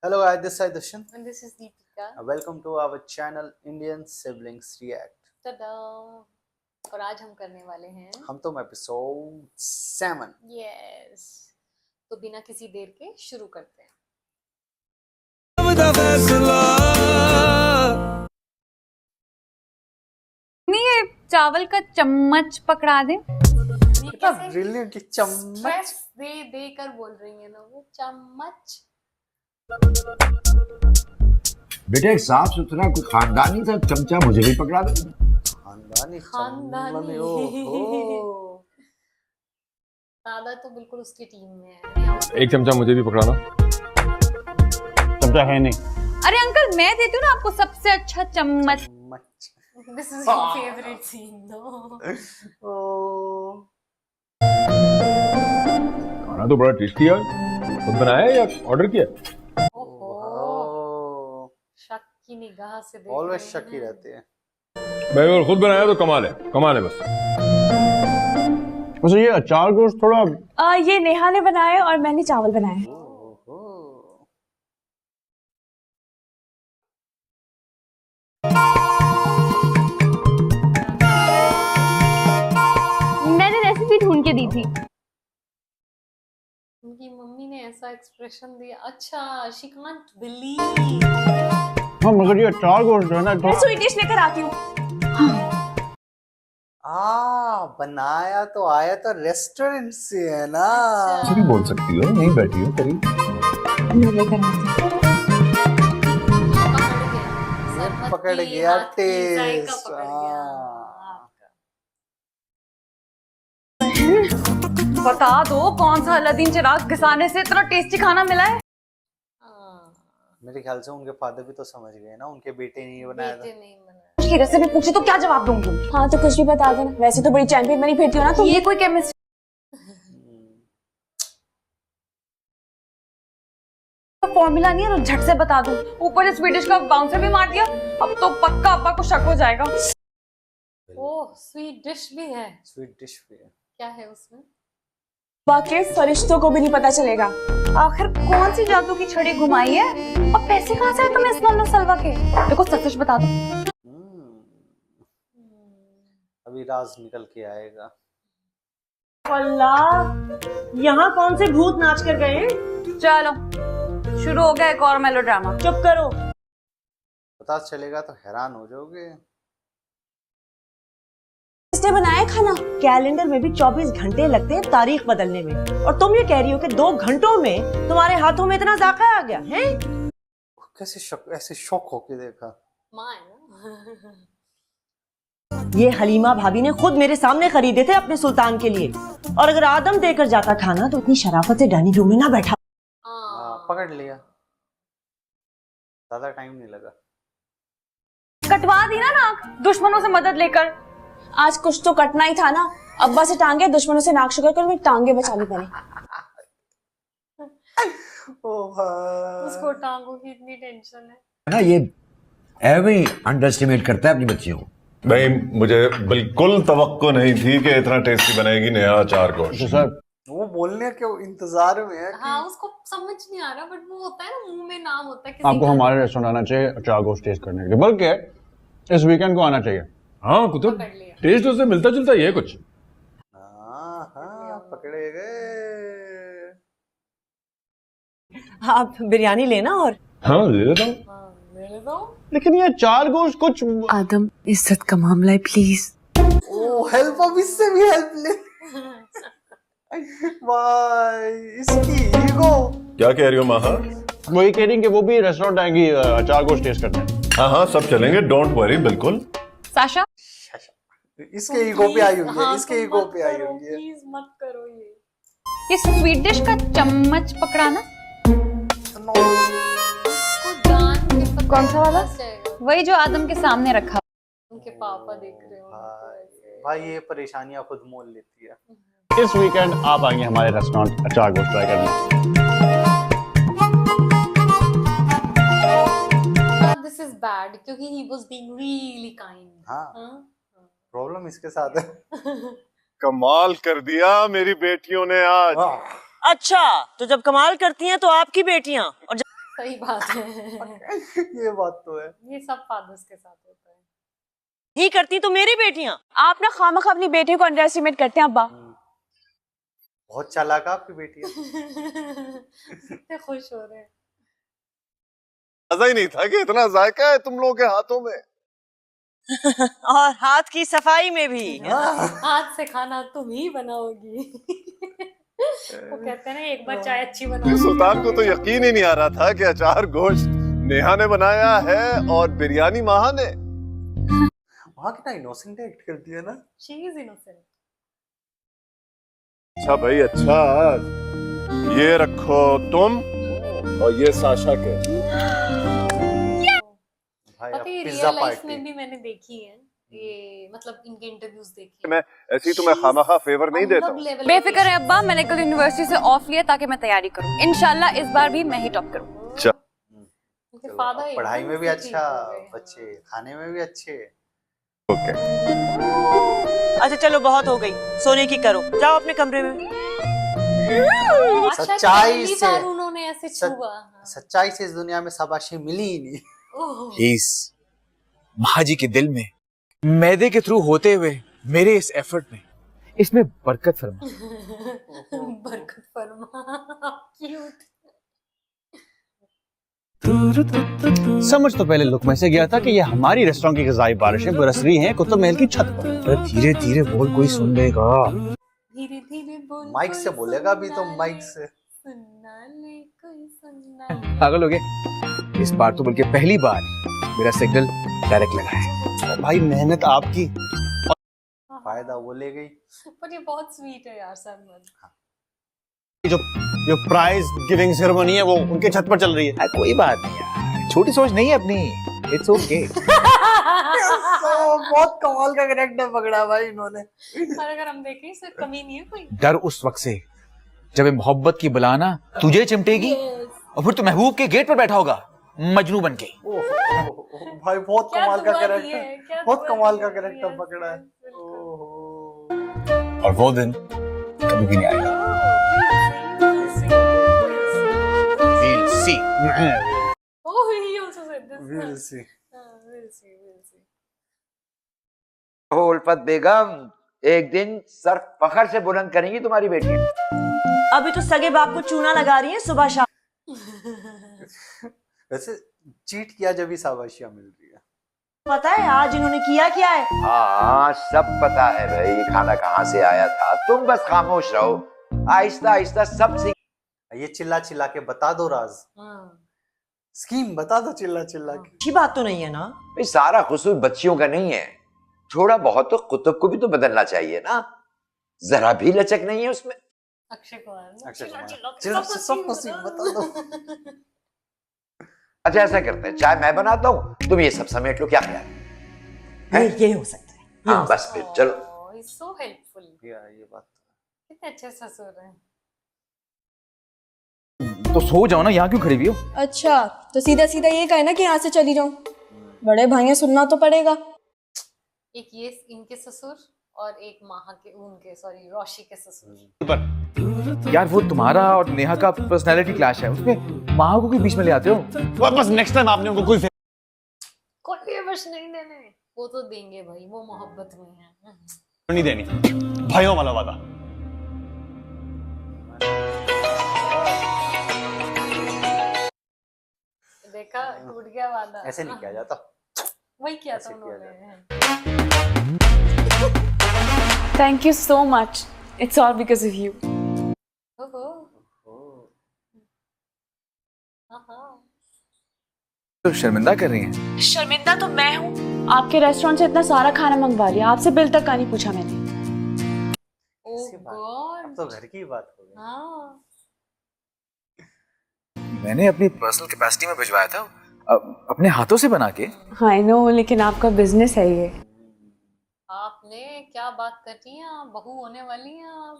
Hello guys, this is Dushan. And this is Deepika. Welcome to our channel Indian Siblings React. tada! और आज हम करने वाले हैं हम तो एपिसोड 7. यस तो बिना किसी देर के शुरू करते हैं। नहीं ये चावल का चम्मच पकड़ा दे। कितना ब्रिलियंट कि चम्मच स्ट्रेस दे दे कर बोल रही है ना वो चम्मच। बेटे एक साफ सुथरा कोई खानदानी सा चमचा मुझे भी पकड़ा दे। खानदानी दादा तो बिल्कुल उसकी टीम में है। एक चमचा मुझे भी पकड़ाना। चमचा है नहीं। अरे अंकल मैं देती हूँ ना आपको सबसे अच्छा चम्मच। This is your favourite scene दो। खाना तो बड़ा टेस्टी है। खुद बनाया है या ऑर्डर किया? शक की निगाह से देख ऑलवेज रहे शक ही हैं। रहते हैं। भाई अगर खुद बनाया तो कमाल है बस। वैसे ये अचार गोश्त थोड़ा ये नेहा ने बनाया और मैंने चावल बनाए। मैंने रेसिपी ढूंढ के दी थी। उनकी मम्मी ने ऐसा एक्सप्रेशन दिया। अच्छा शी कांट बिलीव। हाँ मगर ये अचार गोश्त जो है ना मैं स्वीट डिश लेकर आती हूँ। बनाया तो आया तो रेस्टोरेंट से है ना। कुछ भी बोल सकती हो, नहीं बैठी हो करीब। मैं लेकर आती हूँ। पकड़ गया हाथ की जायका टेस्ट। पकड़ गया। बता दो कौन सा अलादीन चिराग घिसाने से इतना टेस्टी खाना मिला है। मेरे ख्याल से उनके फादर भी तो समझ गए ना, उनके बेटे ने ये बनाया था। बेटे नहीं बनाया। की रेसिपी पूछी तो क्या जवाब दूंगी? हाँ तो कुछ भी बता देना। वैसे तो बड़ी चैंपियन बनी फिरती हो ना तुम। ये कोई केमिस्ट्री फॉर्मूला नहीं है तो झट से बता दूं। ऊपर स्वीडिश का बाउंसर भी मार दिया। अब तो पक्का अब्बा को शक हो जाएगा। ओह स्वीट डिश भी है। स्वीट डिश भी है। क्या है उसमें? बाकी फरिश्तों को भी नहीं पता चलेगा। आखिर कौन सी जादू की छड़ी घुमाई है और पैसे कहाँ से आए तुम्हें इस मोहम्मद सलवा के? देखो सच बता दो। अभी राज निकल के आएगा। अल्लाह यहाँ कौन से भूत नाच कर गए? चलो शुरू हो गया एक और मेलोड्रामा। चुप करो। पता चलेगा तो हैरान हो जाओगे। किसने बनाया खाना? कैलेंडर में भी 24 घंटे लगते हैं तारीख बदलने में, और तुम ये कह रही हो कि 2 घंटों में तुम्हारे हाथों में इतना जायका आ गया है? कैसे ऐसे शौक होके देखा। माँ है ना। ये हलीमा भाभी ने खुद मेरे सामने खरीदे थे अपने सुल्तान के लिए, और अगर आदम देकर जाता खाना तो इतनी शराफत से डाइनिंग रूम में ना बैठा। पकड़ लिया। ज्यादा टाइम नहीं लगा। कटवा दी ना नाक दुश्मनों से मदद लेकर। आज कुछ तो कटना ही था ना। अब्बा से टांगे, दुश्मनों से नाक शुगर कर मेरी टांगे बचानी पड़ी। उसको टांगों की इतनी टेंशन है ना ये एवं अंडरस्टिमेट करता है अपनी बच्चियों को। भाई मुझे बिल्कुल तवक्को नहीं थी कि इतना टेस्टी बनाएगी नेहा अचार गोश्त। सर वो बोलने के इंतजार में है कि हाँ उसको समझ नहीं आ रहा बट वो होता है ना मुंह में नाम होता है किसी आपको का। हमारे रेस्टोरेंट आना चाहिए अचार गोश्त टेस्ट करने के लिए, बल्कि इस वीकेंड को आना चाहिए। हाँ कुतुब पकड़ लिया। टेस्ट उससे मिलता जुलता ही है कुछ। पकड़े गए। आप बिरयानी लेना। और हाँ ले लेता हूँ। ले लेता हूँ। लेकिन ये अचार गोश्त कुछ आदम इज्जत का मामला है प्लीज। ओ हेल्प, अब इससे भी हेल्प ले। भाई इसकी ईगो। क्या कह रही हो माहा? वही कह रही कि वो भी रेस्टोरेंट आएंगी अचार गोश्त टेस्ट करने। हाँ सब चलेंगे, डोंट वरी। बिल्कुल साशा इसके ईगो पे आई हुई है। हाँ, इसके तुम ईगो मत पे आई करो, हुई है। प्लीज मत करो ये स्वीट डिश का चम्मच पकड़ाना। उसको जान के पता कौन सा वाला? फंस जाएगा। वही जो आदम के सामने रखा। उनके पापा देख रहे हो। भाई ये परेशानियां खुद मोल लेती है। इस वीकेंड आप आएंगे हमारे रेस्टोरेंट अचार गोश्त ट्राई करने। दिस इज बैड क्योंकि he was being really kind. हाँ प्रॉब्लम इसके साथ है। कमाल कर दिया मेरी बेटियों ने आज। अच्छा तो जब कमाल करती हैं तो आपकी बेटियां, और सही बात है। ये बात तो है। ये सब फादर्स के साथ होता है। ही करती तो मेरी बेटियां। आप ना खामखा अपनी बेटी को अंडर एस्टिमेट करते हैं अब्बा। बहुत चालाक है आपकी बेटी है। कितने खुश हो रहे हैं। मजा ही नहीं था कि इतना जायका है तुम लोगों के हाथों में। और हाथ की सफाई में भी। हाथ से खाना तुम ही बनाओगी। वो कहते हैं ना एक बार चाय अच्छी बना। सुल्तान को तो यकीन ही नहीं आ रहा था कि अचार गोश्त नेहा ने बनाया है और बिरयानी माहा ने। वहाँ कितना इनोसेंट एक्ट करती है ना। She is innocent. अच्छा भाई अच्छा, ये रखो तुम और ये साशा के। भाई पता है पिज्जा रियल लाइफ पार्टी। में भी मैंने देखी है ये, मतलब इनके इंटरव्यूज देखे। मैं ऐसी तुम्हें खामखा फेवर नहीं देता हूँ। बेफिक्र है अब्बा, मैंने कल यूनिवर्सिटी से ऑफ लिया ताकि मैं तैयारी करूं। इंशाल्लाह इस बार भी मैं ही टॉप करूं। उनके फादर चलो, पढ़ाई में भी अच्छा, बच्चे खाने में भी अच्छे। ओके अच्छा चलो बहुत हो गई, सोने की करो, जाओ अपने कमरे में। सच्चाई से उन्होंने ऐसे छुआ। सच्चाई से इस दुनिया में शाबाशी मिली ही नहीं। इस महाजी के दिल में मैदे के थ्रू होते हुए मेरे इस एफर्ट में इसमें बरकत फरमा। बरकत फरमा। क्यूट। समझ तो पहले लुक में से गया था कि ये हमारी रेस्टोरेंट की ग़ज़ाई बारिशें बरस रही हैं कुतुब महल की छत पर। धीरे धीरे बोल, कोई सुन लेगा। धीरे धीरे बोल। माइक से बोलेगा भी तो माइक से। सुनना ले कोई सुनना। पागल हो गए, इस बार तो बल्कि पहली बार मेरा सिग्नल डायरेक्ट लगा है। भाई मेहनत आपकी। फायदा वो ले गई। पर ये बहुत स्वीट है यार सरमन। जो प्राइज गिविंग सेरेमनी है वो उनके छत पर चल रही है। कोई बात नहीं यार, छोटी सोच नहीं है अपनी, इट्स ओके। बहुत कमाल का कैरेक्टर पकड़ा भाई इन्होंने। और अगर हम देखें इसमें कमी नहीं है कोई। डर उस वक्त से जब ये मोहब्बत की बलाना तुझे चिमटेगी और फिर तू महबूब के गेट पर बैठा होगा मजनू बन के। भाई बहुत क्या कमाल का दुआ दी है, कैरेक्टर, क्या बहुत दुआ कमाल दी का है, कैरेक्टर yes, पकड़ा है। yes, ओहो। और वो दिन कभी भी नहीं आएगा। We'll see. Oh, he also said this. We'll see. We'll see, we'll see. हो उल्फत बेगम, एक दिन सर फखर से बुलंद करेंगी तुम्हारी बेटी। अभी तो सगे बाप को चूना लगा रही है सुबह शाम। वैसे चीट किया जब भी शाबाशियां मिल रही है। पता है आज इन्होंने किया क्या है? हाँ सब पता है भाई, ये खाना कहाँ से आया था। तुम बस खामोश रहो, आहिस्ता आहिस्ता सब सीख। ये चिल्ला चिल्ला के बता दो राज, स्कीम बता दो चिल्ला चिल्ला के। अच्छी बात तो नहीं है ना। भाई सारा कसूर बच्चियों का नहीं है, थोड़ा बहुत तो कुतुब को भी तो बदलना चाहिए ना। जरा भी लचक नहीं है उसमें। अक्षय कुमार। अक्षय कुमार। चिल्ला सब नसीब बता दो। अच्छा ऐसा करते हैं, चाय मैं बनाता हूँ, तुम ये सब समेट लो, क्या ख्याल है? ये हो सकता है। हाँ बस फिर चलो। So helpful. ये बात कितने अच्छे ससुर हैं। तो सो जाओ ना, यहाँ क्यों खड़ी हुई हो? अच्छा तो सीधा सीधा ये कहे ना कि यहाँ से चली जाऊं। बड़े भाई सुनना तो पड़ेगा। एक ये इनके ससुर और एक माहा के उनके सॉरी रोशी के ससुर। पर यार वो तुम्हारा और नेहा का पर्सनैलिटी क्लैश है, उसमें माँ को क्यों बीच में ले आते हो? बस नेक्स्ट टाइम आपने उनको कोई फेवर्स नहीं देने, वो तो देंगे भाई, वो मोहब्बत में है। नहीं देनी, भाइयों वाला वादा। देखा टूट गया वादा। ऐसे नहीं किया जाता। वही किया था उन्होंने। Thank you so much. It's all because of you. ओहो। तो शर्मिंदा कर रही हैं। शर्मिंदा तो मैं हूँ, आपके रेस्टोरेंट से इतना सारा खाना मंगवा लिया, आपसे बिल तक का नहीं पूछा मैंने। ओह गॉड, अब तो घर की बात हो गई। हाँ मैंने अपनी पर्सनल कैपेसिटी में भिजवाया था, अपने हाथों से बना के। I know, लेकिन आपका बिजनेस है ये। आपने क्या बात कर रही हैं, बहू होने वाली हैं आप।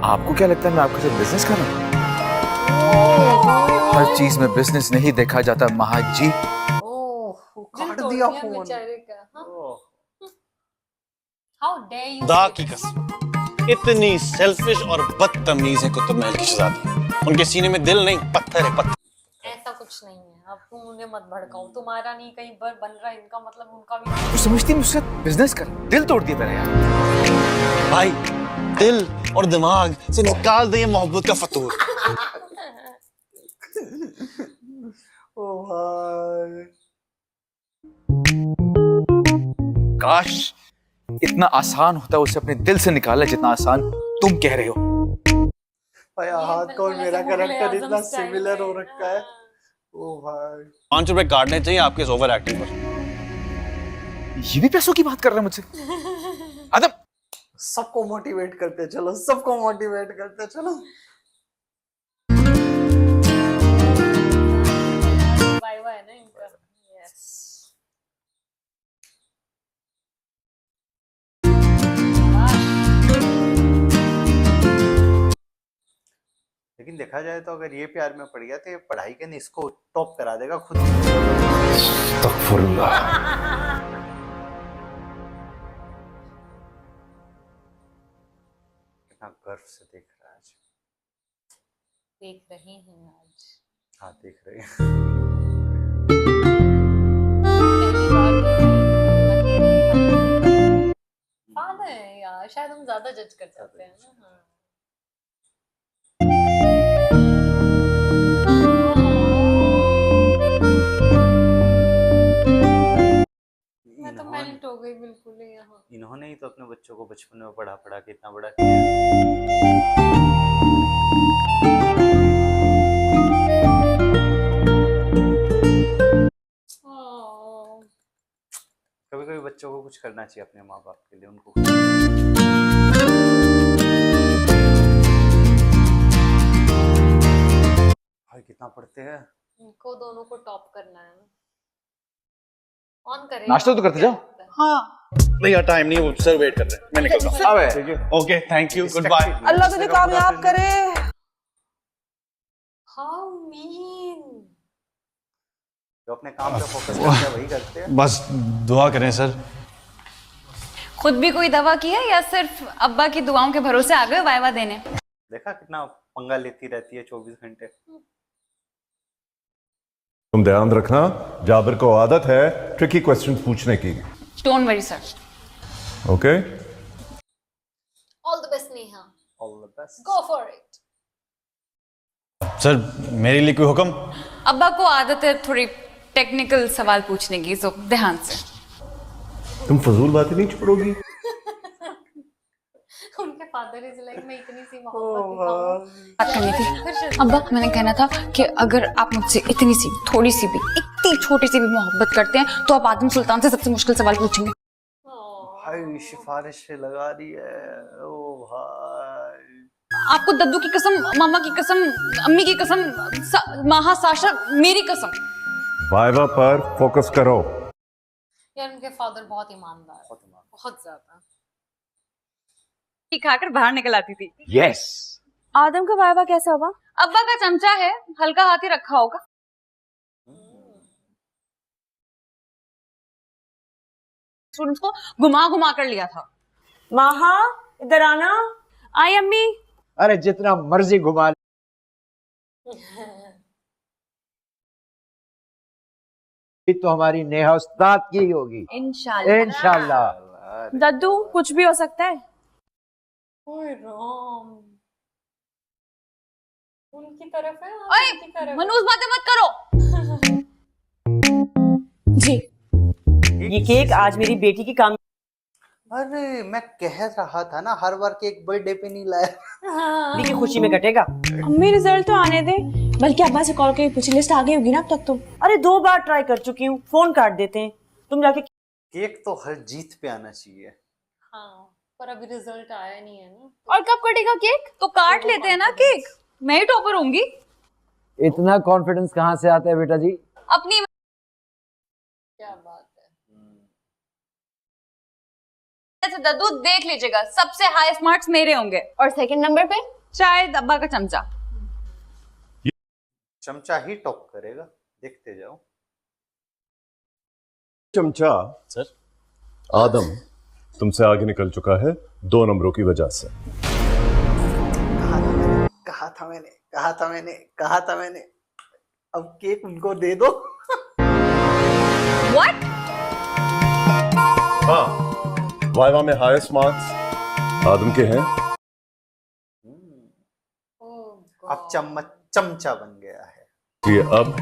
आपको क्या लगता है मैं आपके साथ बिजनेस कर रहा हूँ? हर चीज में बिजनेस नहीं देखा जाता महाजी। काट दिया फोन बेचारे का। How dare you. खुदा की कसम, इतनी सेल्फिश और बदतमीज है कुतुब महल की शहजादी। उनके सीने में दिल नहीं पत्थर है, पत्थर। कुछ नहीं है, अब तुम उन्हें मत भड़काओ, तुम्हारा नहीं कहीं पर बन रहा है, इनका मतलब उनका भी। तू समझती है मुझसे बिजनेस कर, दिल तोड़ दिया तेरा यार। भाई दिल और दिमाग से निकाल दे ये मोहब्बत का फतूर। ओ भाई काश इतना आसान होता उसे अपने दिल से निकाला जितना आसान तुम कह रहे हो। भाई हाथ को मेरा कैरेक्टर इतना सिमिलर हो रखा है। ओ भाई 5 रुपए काटने चाहिए आपके इस ओवर एक्टिंग पर। ये भी पैसों की बात कर रहा है मुझसे। आदम सबको मोटिवेट करते चलो, सबको मोटिवेट करते चलो। वाइवा है ना इनका। यस लेकिन देखा जाए तो अगर ये प्यार में पड़ गया तो ये पढ़ाई के नहीं, इसको टॉप करा देगा खुद। कितना गर्व से देख रहा है आज। देख रहे हैं आज। हाँ देख रहे हैं। पहली बार फादर है यार, शायद हम ज्यादा जज कर सकते हैं ना। हाँ। मैं तो मेल्ट हो गई बिल्कुल ही यहाँ। इन्होंने ही तो अपने बच्चों को बचपन में पढ़ा पढ़ा के इतना बड़ा किया। कभी कभी बच्चों को कुछ करना चाहिए अपने माँ बाप के लिए, उनको भाई कितना पढ़ते हैं। इनको दोनों को टॉप करना है ना। ऑन करें। नाश्ता तो करते जाओ। हाँ भैया टाइम नहीं, सर वेट कर रहे हैं, मैं निकलता हूँ। अबे ठीक है okay thank you good bye. अल्लाह तुझे कामयाब करे। How mean. जो अपने काम पे फोकस करते हैं वही करते हैं। बस दुआ करें सर। खुद भी कोई दवा की है या सिर्फ अब्बा की दुआओं के भरोसे आ गए वाइवा देने? देखा कितना पंगा लेती रहती है 24 घंटे। तुम ध्यान रखना, जाबिर को आदत है ट्रिकी क्वेश्चन पूछने की। Don't worry sir. Okay all the best Neha. All the best. Go for it. Sir मेरे लिए कोई हुक्म? अब्बा को आदत है थोड़ी टेक्निकल सवाल पूछने की, तो ध्यान से। तुम फजूल बातें नहीं छोड़ोगी। उनके फादर इज लाइक मैं इतनी सी मोहब्बत बात करनी थी अब्बा, मैंने कहना था कि अगर आप मुझसे इतनी सी थोड़ी सी भी इतनी छोटी सी भी मोहब्बत करते हैं तो आप आदम सुल्तान से सबसे मुश्किल सवाल पूछेंगे। भाई सिफारिश लगा रही है। ओ भाई आपको दद्दू की कसम, मामा की कसम, अम्मी की कसम, माहा साशा, मेरी कसम। वाइवा पर फोकस करो। यार उनके फादर बहुत ईमानदार है, बहुत ज्यादा। खाकर बाहर निकल आती थी। यस आदम का वाइवा कैसा हुआ? अब्बा का चमचा है, हल्का हाथ ही रखा होगा। स्टूडेंट्स को घुमा घुमा कर लिया था। माहा इधर आना। आई अम्मी। अरे जितना मर्जी घुमा तो हमारी नेहा उस्ताद की ही होगी इंशाल्लाह। इंशाल्लाह। दद्दू कुछ भी हो सकता है। ओए राम, उनकी तरफ है। ओए उनकी तरफ मनूस बातें मत करो। जी ये केक आज मेरी बेटी की काम। अरे मैं कह रहा था ना, हर बार केक बर्थडे पे नहीं लाया। की खुशी में कटेगा। अम्मी रिजल्ट तो आने दे। बल्कि अब्बा से कॉल करके पूछी, लिस्ट आ गई होगी ना अब तक तो। अरे 2 बार ट्राई कर चुकी हूँ, फोन काट देते हैं। तुम जाके केक तो हर जीत पे आना चाहिए। हाँ पर अभी रिजल्ट आया नहीं है ना। और कब कटेगा केक? तो काट लेते हैं ना केक, मैं ही टॉपर होंगी। इतना कॉन्फिडेंस कहाँ से आता है बेटा जी? अपनी क्या बात है। दद्दू देख लीजिएगा, सबसे हाईएस्ट मार्क्स मेरे होंगे। और सेकंड नंबर पे शायद अब्बा का चमचा। चमचा ही टॉप करेगा, देखते जाओ। चमचा सर आदम तुमसे आगे निकल चुका है 2 नंबरों की वजह से। कहा था मैंने। अब केक उनको दे दो। व्हाट? हाँ, वाइवा में हाईएस्ट मार्क्स आदम के हैं। अब चमचा बन गया है। ये अब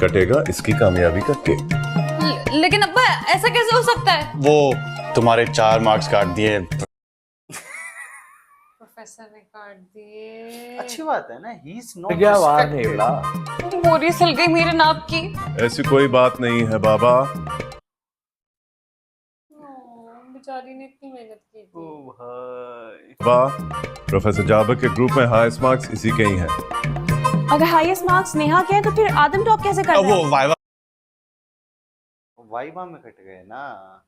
कटेगा इसकी कामयाबी का केक। लेकिन अब्बा ऐसा कैसे हो सकता है? वो तुम्हारे 4 मार्क्स काट दिए। प्रोफेसर ने काट दिए। अच्छी बात है ना, ही इज नॉट क्या वार नहीं रिस्पेक्टेड। बड़ा। मोरी सल गई मेरे नाक की। ऐसी कोई बात नहीं है बाबा। बेचारी ने इतनी मेहनत की थी। ओ भाई। वाह, प्रोफेसर जाबिर के ग्रुप में हाईएस्ट मार्क्स इसी के ही हैं। अगर हाईएस्ट मार्क्स नेहा के हैं तो फिर आदम टॉप कैसे कर अब रहा वो है? वाइवा वाइवा में कट गए ना।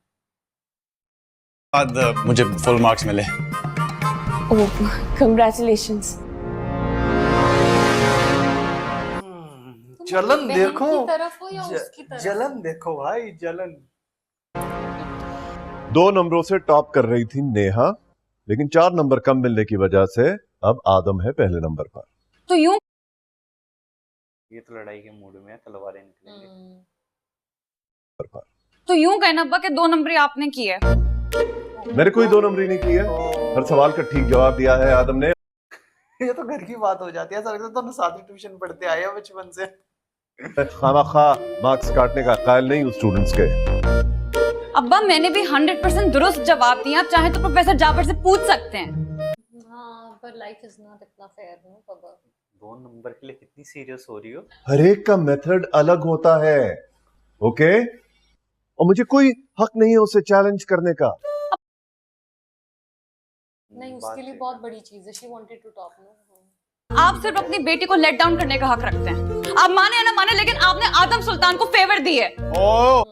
बाद मुझे फुल मार्क्स मिले। ओह, कंग्रेचुलेशंस। जलन बहन देखो, की तरफ हो या उसकी तरफ? जलन देखो भाई, जलन। 2 नंबरों से टॉप कर रही थी नेहा, लेकिन 4 नंबर कम मिलने की वजह से अब आदम है पहले नंबर पर। तो यूं ये तो लड़ाई के मूड में है, तलवारें निकलेंगे। तो यूं कहना अब्बा के 2 नंबर आपने किए। मेरे कोई 2 नंबरी नहीं की है। हर सवाल का ठीक जवाब दिया है आदम ने। ये तो घर की बात हो जाती है, ऐसा लगता है दोनों साथ ही ट्यूशन पढ़ते आए हो बचपन से। खामा-खा मार्क्स काटने का कायल नहीं हूँ स्टूडेंट्स के। अब्बा मैंने भी 100% दुरुस्त जवाब दिया। आप चाहे तो प्रोफेसर जाबिर से पूछ सकते हैं। हाँ, पर लाइफ इज नॉट इतना फेयर ना बाबा। 2 नंबर के लिए कितनी सीरियस हो रही हो? हर एक का मेथड अलग होता है, ओके? और मुझे कोई हक नहीं है उसे चैलेंज करने का। नहीं, उसके लिए बहुत बड़ी चीज है। She wanted to top no. आप सिर्फ अपनी बेटी को लेट डाउन करने का हक रखते हैं। आप माने या ना माने, लेकिन आपने आदम सुल्तान को फेवर दी है। ओ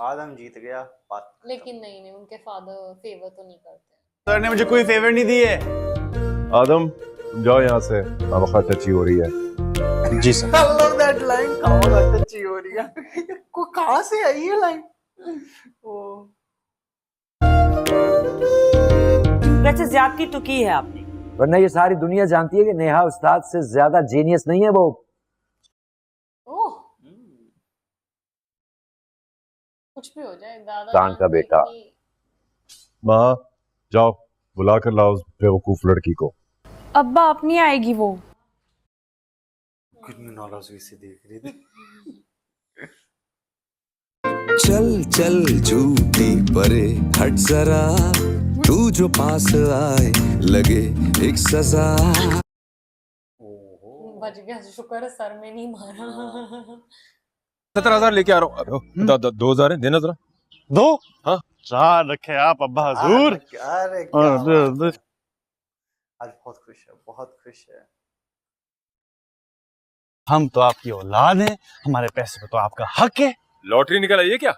आदम जीत गया बात। लेकिन नहीं, उनके फादर फेवर तो नहीं करते। सर ने मुझे कोई फेवर नहीं दी है। आदम तुम जाओ यहाँ से, खामा-खा टची हो रही है। जी sir. I love that line, खामा-खा टची हो रही है। को कहाँ से आई ये लाइन? ओ वैसे ज्यादती तो की है आपने। वरना ये सारी दुनिया जानती है कि नेहा उस्ताद से ज्यादा जीनियस नहीं है वो। ओह, कुछ भी हो जाए, दादा कान का जानते बेटा। कि- माँ जाओ बुला कर लाओ उस बेवकूफ लड़की को। अब्बा अपनी आएगी वो। कितनी नाराजगी से देख रही थी। चल चल झूठी परे हट जरा, तू जो पास आए लगे एक सजा। बच गया, शुक्र है सर में नहीं मारा। 17,000 लेके आ रहा हूँ। 2,000 है, देना जरा। 2? हाँ। 4 रखे आप अब्बा हजूर। अरे क्या बात है। आज बहुत खुश है, बहुत खुश है। हम तो आपकी औलाद हैं, हमारे पैसे पे तो आपका हक है। लॉटरी निकल आई है क्या?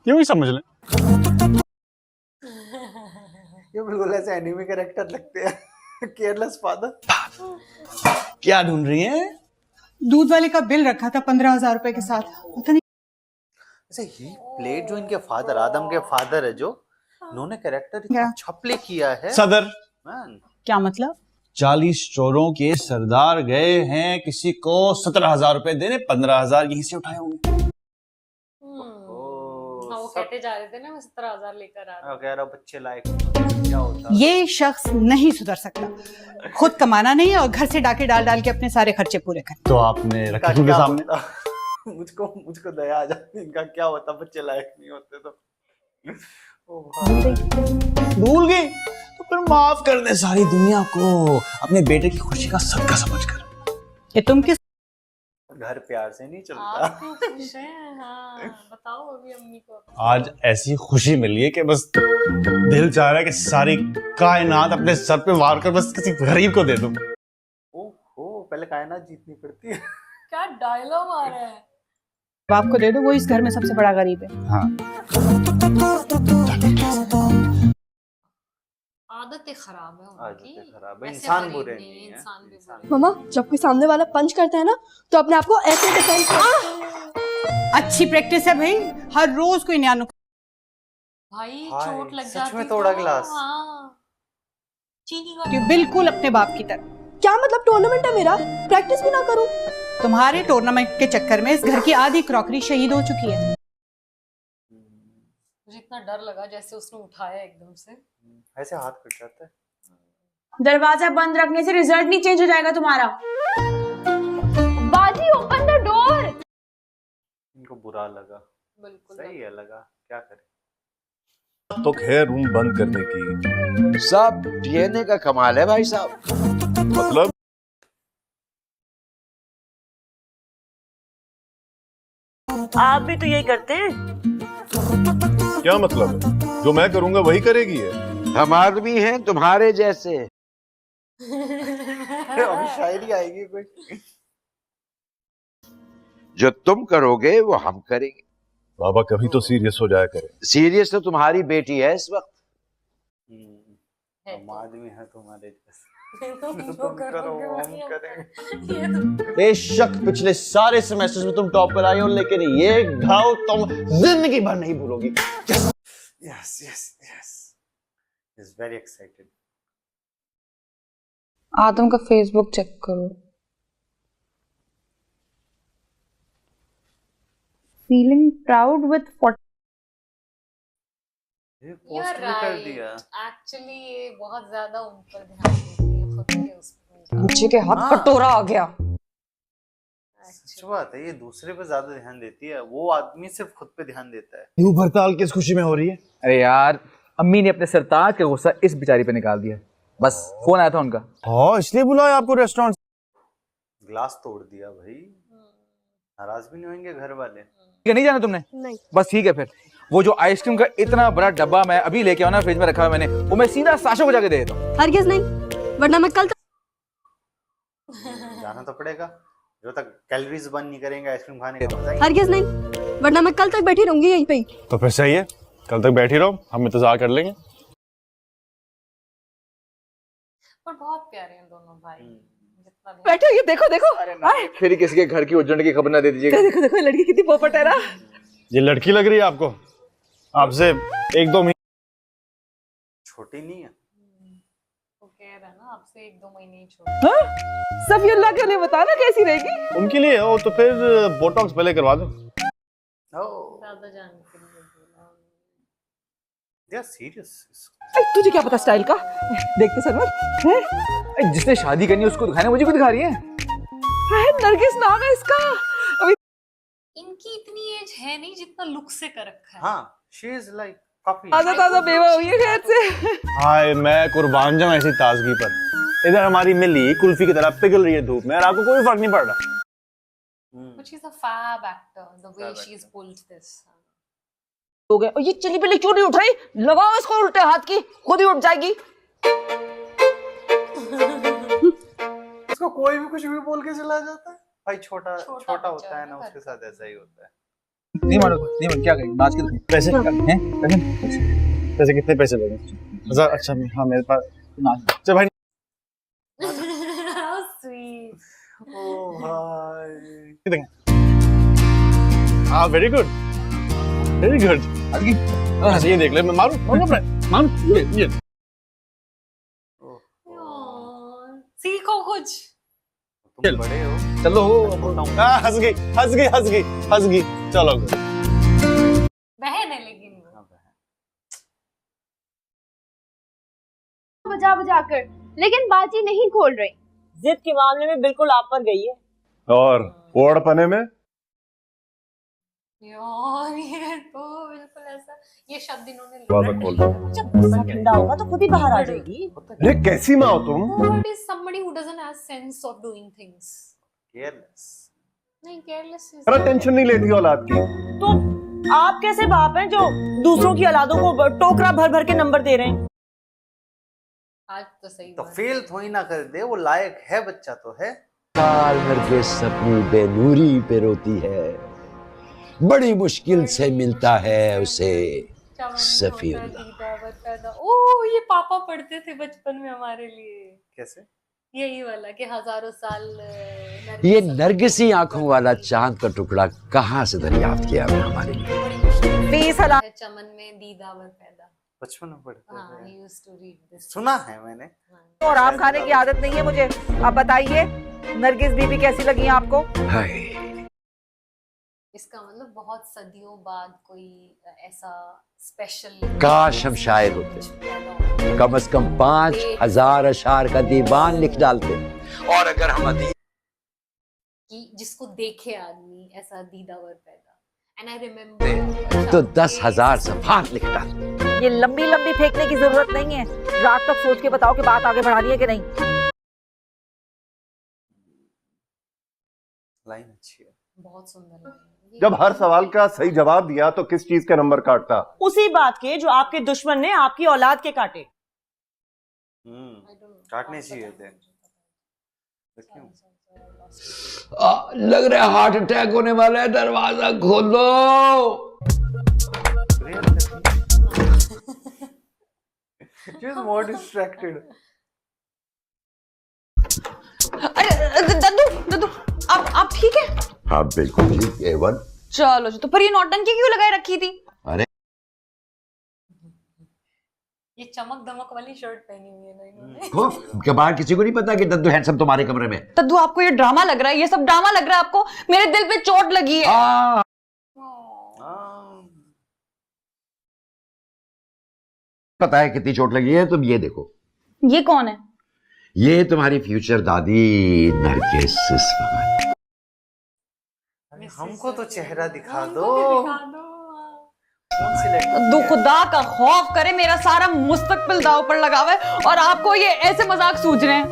यूं ही समझ लें। ये बिल्कुल ऐसे एनिमे कैरेक्टर लगते हैं। Careless father. क्या ढूंढ रही हैं? दूध वाले का बिल रखा था 15,000 रुपए के साथ, पता नहीं। ऐसे ही प्लेड जो इनके फादर, आदम के फादर है, जो इन्होंने कैरेक्टर इतना क्या? अच्छा प्ले किया है। सदर मैन, क्या मतलब? 40 चोरों के सरदार गए हैं किसी को 17,000 रुपए देने, 15,000 यहीं से उठाए होंगे। हाँ, वो कहते जा रहे थे ना, मैं 17,000 लेकर आ रहा हूँ। कह रहा बच्चे लायक क्या होता। ये शख्स नहीं सुधर सकता। खुद कमाना नहीं है और घर से डाके डाल डाल के अपने सारे खर्चे पूरे कर। तो आपने इनका रखा उनके क्या सामने। होता? मुझको दया आ जाती। इनका क्या होता बच्चे लायक नहीं होते तो। ओ भाई। भूल गई तो फिर माफ कर दे सारी दुनिया को, अपने बेटे की खुशी का सदका समझकर। ये तुम किस घर प्यार से नहीं चलता। आप क्यों खुश हैं? हाँ, बताओ अभी अम्मी को। आज ऐसी खुशी मिली है कि बस दिल चाह रहा है कि सारी कायनात अपने सर पे वार कर बस किसी गरीब को दे दूं। ओहो, पहले कायनात जीतनी पड़ती है। क्या डायलॉग आ रहा है। बाप को दे दो, वो इस घर में सबसे बड़ा गरीब है। हाँ। आदतें खराब है उनकी। आदतें खराब है, ऐसे इंसान गरीब बुरे नहीं, नहीं है। इंसान भी बुरे। मामा, जब कोई सामने वाला पंच करता है ना, तो अपने आप को ऐसे डिफेंड कर। अच्छी प्रैक्टिस है भाई, हर रोज कोई नया नुक्सा। भाई हाय, चोट लग सच जाती में तोड़ा तो, गिलास। हाँ, चीनी का बिल्कुल अपने बाप की तरह। क्या मतलब टूर्नामेंट है मेरा, प्रैक्टिस भी ना करूं? तुम्हारे टूर्नामेंट के चक्कर में इस घर की आधी क्रॉकरी शहीद हो चुकी है। मुझे इतना डर लगा जैसे उसने उठाया एकदम से, ऐसे हाथ कट जाता है। दरवाजा बंद रखने से रिजल्ट नहीं चेंज हो जाएगा तुम्हारा। बाजी ओपन द डोर। इनको बुरा लगा, बिल्कुल सही है लगा, क्या करे। तो है रूम बंद करने की। सब डीएनए का कमाल है भाई साहब। मतलब आप भी तो यही करते हैं। क्या मतलब है? जो मैं करूंगा वही करेगी है। हम आदमी हैं तुम्हारे जैसे। अभी शायरी आएगी कोई। जो तुम करोगे वो हम करेंगे। बाबा कभी तो सीरियस हो जाया करे। सीरियस तो तुम्हारी बेटी है इस वक्त। हम आदमी है तुम्हारे जैसे। तुम जो तुम करो करोगे हम वही हम करेंगे। बेशक पिछले सारे सेमेस्टर्स में तुम टॉप पर आई हो, लेकिन ये घाव तुम जिंदगी भर नहीं भूलोगी। Yes yes yes, is very excited. आदम का फेसबुक चेक करो। फीलिंग प्राउड विद ये You're पोस्ट भी कर right. दिया। Actually ये बहुत ज्यादा उन पर ध्यान देती है, खुद के उस पर। बच्चे के हाथ कटोरा आ गया। सच बात है, ये दूसरे पे ज्यादा ध्यान देती है, वो आदमी सिर्फ खुद पे ध्यान देता है। यूं भड़ताल किस खुशी में हो रही है? अरे यार, अम्मी ने अपने सरताज का गुस्सा इस बेचारी पे निकाल दिया। बस फोन आया था उनका। हाँ, इसलिए बुलाया आपको रेस्टोरेंट। ग्लास तोड़ दिया भाई, नाराज भी नहीं होंगे घर वाले। ठीक है, नहीं जाना तुमने? नहीं। बस ठीक है फिर। वो जो आइसक्रीम का इतना बड़ा डब्बा मैं अभी लेके आया ना, फ्रिज में रखा हुआ मैंने, वो मैं सीधा साशा को जाके दे देता हूँ। हरगिज नहीं, वरना मैं कल जाना तो पड़ेगा, जब तक कैलोरीज बर्न नहीं करेंगे आइसक्रीम खाने का मजा ही। हरगिज नहीं, वरना मैं कल तक बैठी रहूंगी यहीं पे ही। तो फिर सही है, कल तक बैठी रहो, हम इंतजार कर लेंगे। पर बहुत प्यारे हैं दोनों भाई। जितना भी- बैठो, ये देखो देखो। फिर किसी के घर की उजड़ की खबर ना दे दीजिएगा। देखो देखो, लड़की कितनी पोपट है ना। ये लड़की लग रही है आपको? आपसे 1-2 महीने छोटी नहीं है। वो कह रहा है ना, आपसे 1-2 महीने ही छोड़। सफीउल्लाह के लिए बताना कैसी रहेगी। उनके लिए हो तो फिर बोटॉक्स पहले करवा दो। ज्यादा जानने के लिए बोला। They are serious. तुझे क्या पता स्टाइल का? देखते सरवर, जिसने शादी करनी है उसको दिखाना, मुझे क्यों दिखा रही है? नरगिस नाम है इसका। अभी इनकी इतनी एज है नहीं जितना लुक से कर रखा है। हाँ, शी इज लाइक काफी ताजा ताजा बेवा हुई है खैर से। हाय, मैं कुर्बान जाऊं ऐसी ताजगी पर। इधर हमारी मिली कुल्फी की तरह पिघल रही है धूप में और आपको कोई फर्क नहीं पड़ रहा। But she's a fab actor, the way she's pulled this. हो गए। और ये चिली पिली क्यों नहीं उठ रही? लगाओ इसको उल्टे हाथ की, खुद ही उठ जाएगी। उसको कोई भी कुछ भी बोल के चला जाता है भाई। छोटा छोटा होता है ना, उसके साथ ऐसा ही होता है। नहीं मानो, नहीं मानो, क्या करेंगे? नाच के दिखाएं। पैसे हैं? पैसे कितने पैसे लगे? 1000? अच्छा, हाँ मेरे पास। चल भाई। How sweet. ओ भाई, हाँ, वेरी गुड, वेरी गुड। ये देख ले, मैं मारू ये। सीखो कुछ। तुम बड़े हो। चलो, हंस गई। चलो, बहन है लेकिन वो। बजा बजा कर, लेकिन बाजी नहीं खोल रही। जिद के मामले में बिल्कुल आप पर गई है। और ओढ़पने में यार ये तो बिल्कुल ऐसा, ये शब्द इन्होंने दरवाजा खोल दो। जब गुस्सा ठंडा होगा तो खुद ही बाहर आ जाएगी। अरे कैसी माँ हो तुम? What is somebody who doesn't have sense of doing things? Careless. नहीं, careless is जरा टेंशन नहीं लेती औलाद की। तो आप कैसे बाप हैं जो दूसरों की औलादों को टोकरा भर भर के नंबर दे रहे हैं? आज तो सही तो बात है। फेल थोड़ी ना कर दे, वो लायक है, बच्चा तो है। साल भर के अपनी बेनूरी पे रोती है, बड़ी मुश्किल से मिलता है उसे सफीउल्लाह। ओह, ये पापा पढ़ते थे बचपन में हमारे लिए। कैसे? यही वाला कि हजारों साल ये नरगिसी आंखों वाला चांद का टुकड़ा कहाँ से दरियाफ्त किया है हमारे लिए? बड़ी मुश्किल बेसला है चमन में दीदावर पैदा। बचपन में पढ़ते हाँ, थे। he used to read this. सुना है मैंने। और आम खाने की आदत नहीं है मुझे। अब बताइए नरगिस बीबी कैसी लगी आपको? इसका मतलब बहुत सदियों बाद कोई ऐसा स्पेशल काश हम शायर होते, कम से कम 5000 अशार का दीवान लिख डालते। और अगर हम कि जिसको देखे आदमी ऐसा दीदावर पैदा। एंड आई रिमेम्बर तो 10,000 सफ़ात लिख डालते। ये लंबी लंबी फेंकने की जरूरत नहीं है। रात तक सोच के बताओ कि बात आगे बढ़ानी है कि नहीं। लाइन अच्छी है। बहुत सुंदर लगी। जब हर सवाल का सही जवाब दिया तो किस चीज का नंबर काटता? उसी बात के जो आपके दुश्मन ने आपकी औलाद के काटे। काटने चाहिए थे। क्यों? लग रहा है हार्ट अटैक होने वाला है, दरवाजा खोलो। She was more distracted. अरे दद्दू आप ठीक है? हाँ बिल्कुल ठीक, A1। चलो तो पर ये नौटंकी क्यों लगाए रखी थी? अरे ये चमक दमक वाली शर्ट पहनी हुई है ना इन्होंने। को बाहर किसी को नहीं पता कि दद्दू हैंडसम तुम्हारे कमरे में। दद्दू आपको ये ड्रामा लग रहा है, ये सब ड्रामा लग रहा है आपको? मेरे दिल पे चोट लगी है। पता है कितनी चोट लगी है? तुम ये देखो। ये कौन है? ये तुम्हारी फ्यूचर दादी नरगिस इस्फहानी। हमको तो चेहरा दिखा दो। दो खुदा का खौफ करे, मेरा सारा मुस्तकबिल दाव पर लगा हुआ है और आपको ये ऐसे मजाक सूझ रहे हैं।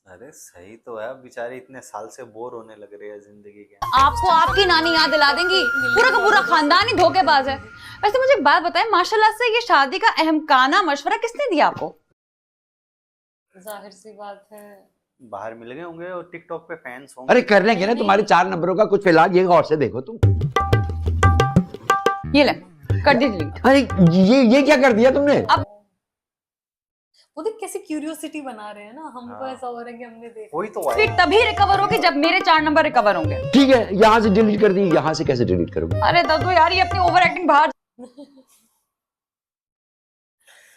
अरे सही तो है, बेचारे इतने साल से बोर होने लग रहे हैं जिंदगी के। आपको आपकी नानी याद दिला देंगी। पूरा का पूरा खानदान ही धोखेबाज है। वैसे मुझे एक बात बताएं, माशाल्लाह से ये शादी का अहमकाना मशवरा किसने दिया आपको? जाहिर सी बात है बाहर मिल गए होंगे और टिकटॉक पे फैंस होंगे। अरे कर लेंगे ना, तुम्हारे 4 नंबरों का कुछ फिलहाल ये गौर से देखो तुम। ये ले कर दी डिलीट। अरे ये क्या कर दिया तुमने? अब वो देख कैसे क्यूरियोसिटी बना रहे हैं ना। हमको ऐसा हो रहा है कि हमने देखा। वही तो फिर तभी रिकवर होगी जब मेरे 4 नंबर रिकवर होंगे। ठीक है, यहाँ से डिलीट कर दी, यहाँ से कैसे डिलीट करोगे? अरे दद्दू यार ये अपनी ओवर एक्टिंग बाहर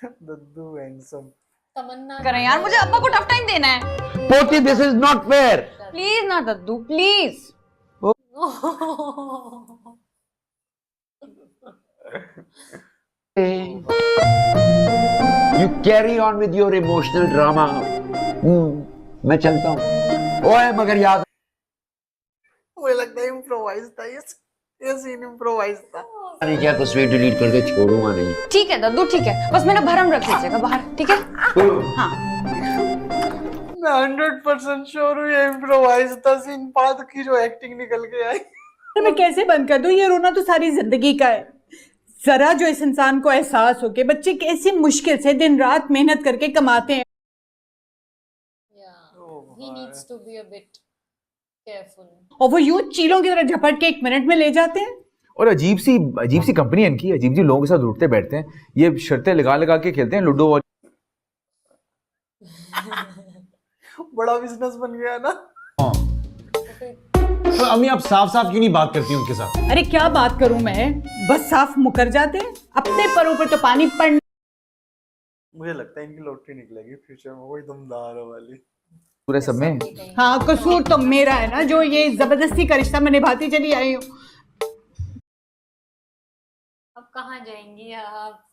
दद्दू हैंडसम। तमन्ना करें यार, मुझे अब्बा को टफ टाइम देना है। पोती, this is not fair. Please ना दद्दू please. You carry on with your emotional drama. मैं चलता हूँ। ओए मगर याद, मुझे लगता है इम्प्रोवाइज था ये सीन इम्प्रोवाइज था। नहीं क्या तस्वीर डिलीट करके छोड़ूंगा नहीं। ठीक है दद्दू ठीक है, बस मेरा भरम रख लीजिएगा बाहर, ठीक है? हाँ मैं 100% श्योर हूँ ये इम्प्रोवाइज था सीन। बाद की जो एक्टिंग निकल के आई। मैं कैसे बंद कर दूं? ये रोना तो सारी जिंदगी का है। जरा जो इस इंसान को एहसास हो कि बच्चे कैसी मुश्किल से दिन रात मेहनत करके कमाते हैं। he needs to be a bit careful. और वो यूं चीलों की तरह झपट के 1 मिनट में ले जाते हैं। और अजीब सी कंपनी है इनकी, अजीब लोगों के साथ उठते बैठते हैं। ये शर्तें लगा के खेलते हैं लूडो। और बड़ा बिजनेस बन गया ना। तो अम्मी आप साफ क्यों नहीं बात करती उनके साथ? अरे क्या बात करूं मैं, बस साफ मुकर जाते हैं। अपने परों पर तो पानी पड़। मुझे लगता है इनकी लॉटरी निकलेगी फ्यूचर में, वही दमदार वाली। पूरे सब में हाँ कसूर तो मेरा है ना, जो ये जबरदस्ती का रिश्ता मैं निभाती चली आई हूँ। अब कहाँ जाएंगी आप?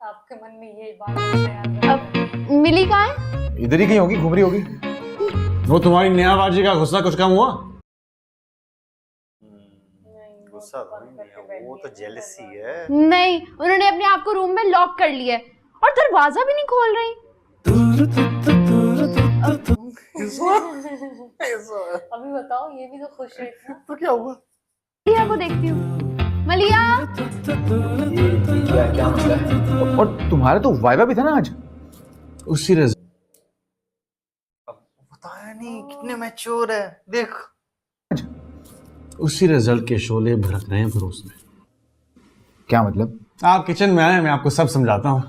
आपके मन में ये बात अब मिली कहाँ है? इधर ही कहीं होगी, घूम रही होगी। वो तुम्हारी नयाबाजी का गुस्सा कुछ कम हुआ? गुस्सा तो नहीं है, वो तो जेलसी है। नहीं, उन्होंने अपने आप को रूम में लॉक कर लिया है और दरवाजा भी नहीं खोल रही। अभी बताओ, ये भी तो खुश है इतना। तो क्या हुआ? मलिया को देखती हूँ। मलिया क्या मतलब? और तुम्हारा तो वाइवा भी था ना आज। उसी रिजल्ट बताया नहीं कितने मैच्योर है, देख। उसी रिजल्ट के शोले भड़क रहे हैं पड़ोस में। क्या मतलब? आप किचन में आए, मैं आपको सब समझाता हूँ।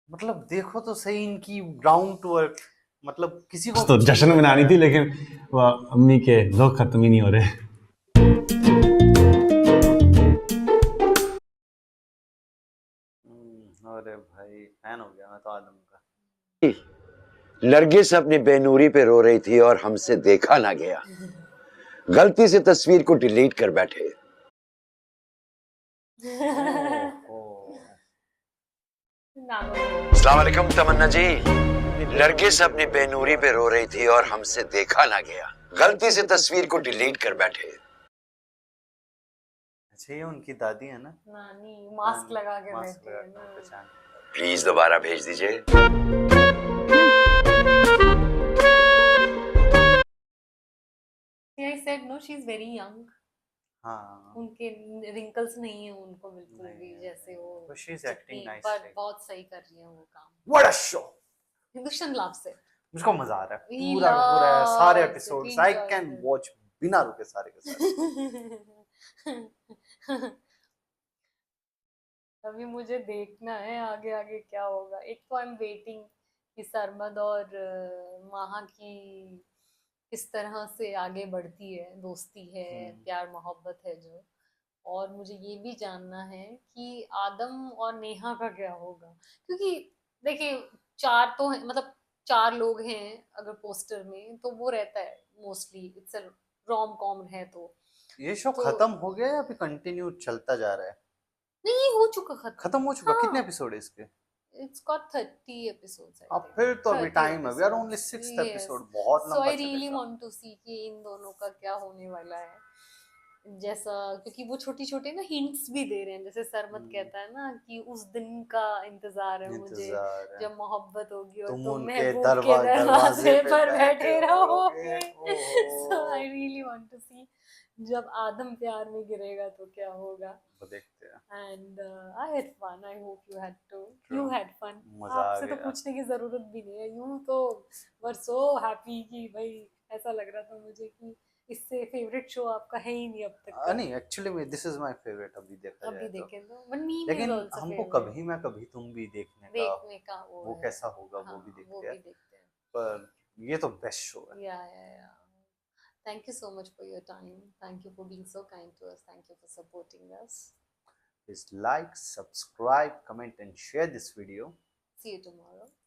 मतलब देखो तो सही इनकी ग्राउंड टू अर्थ। मतलब किसी को तो जश्न मनानी थी, लेकिन वह अम्मी के लोग खत्म ही नहीं हो रहे। फैन हो गया मैं तो आदम का। नरगिस अपनी बेनूरी पे रो रही थी और हमसे देखा ना गया, गलती से तस्वीर को डिलीट कर बैठे। अस्सलाम वालेकुम तमन्ना जी। नरगिस अपनी बेनूरी पे रो रही थी और हमसे देखा ना गया, गलती से तस्वीर को डिलीट कर बैठे। अच्छा ये उनकी दादी है ना? नानी मास्क लगा के मास्क बैठी लगा है के ना। पहचान। प्लीज दोबारा भेज दीजिए। I said no, she is very young. हाँ उनके रिंकल्स नहीं है उनको बिल्कुल नहीं भी, है, जैसे वो But she is acting जितनी- nicely. पर बहुत सही कर रही है वो काम। What a show! Hindustan love से मुझको मजा आ रहा है We पूरा का पूरा है, सारे loves it, episodes we I enjoy can it. Watch बिना रुके सारे के सारे। अभी मुझे देखना है आगे आगे क्या होगा। एक तो आई एम वेटिंग कि सरमद और माहा की किस तरह से आगे बढ़ती है, दोस्ती है, प्यार मोहब्बत है जो। और मुझे ये भी जानना है कि आदम और नेहा का क्या होगा, क्योंकि देखिए 4 तो है, मतलब 4 लोग हैं अगर पोस्टर में, तो वो रहता है mostly it's a rom com है। तो ये शो तो- खत्म हो गया या अभी कंटिन्यू चलता जा रहा है? नहीं, हो चुका खत्म हो चुका। हाँ। कितने एपिसोड है इसके? It's got 30 episodes. I अब think. फिर तो अभी 30 टाइम है, we are only episodes. 6th Yes. Episode, बहुत So लंबा I really चलेगा। want to see कि इन दोनों का क्या होने वाला है। जैसा क्योंकि वो छोटी छोटे ना हिंट्स भी दे रहे हैं, जैसे सरमत कहता है ना कि उस दिन का इंतजार है मुझे इंतजार है। जब मोहब्बत होगी और तुम तुम उनके महबूब के दरवाजे दरवाजे पे पर बैठे बैठे रहोगे। रहोगे। So I really want to see जब आदम प्यार में गिरेगा तो क्या होगा। वो देखते हैं। And I had fun. I hope you had too. True. You had fun. मजा आ आपसे तो गया। पूछने की जरूरत भी नहीं है। You तो were so happy कि भाई ऐसा लग रहा था मुझे कि इससे फेवरेट शो आपका है ही नहीं अब तक का। नहीं एक्चुअली में दिस इज माय फेवरेट अभी देखा अभी जाए तो। देखें तो but me लेकिन is also हमको favorite. कभी मैं कभी तुम भी देखने का वो है। कैसा होगा हाँ, वो भी वो देखते भी हैं। देखते हैं। पर ये तो बेस्ट शो है। Yeah. Thank you so much for your time. Thank you for being so kind to us. Thank you for supporting us. Please like, subscribe, comment and share this video. See you tomorrow.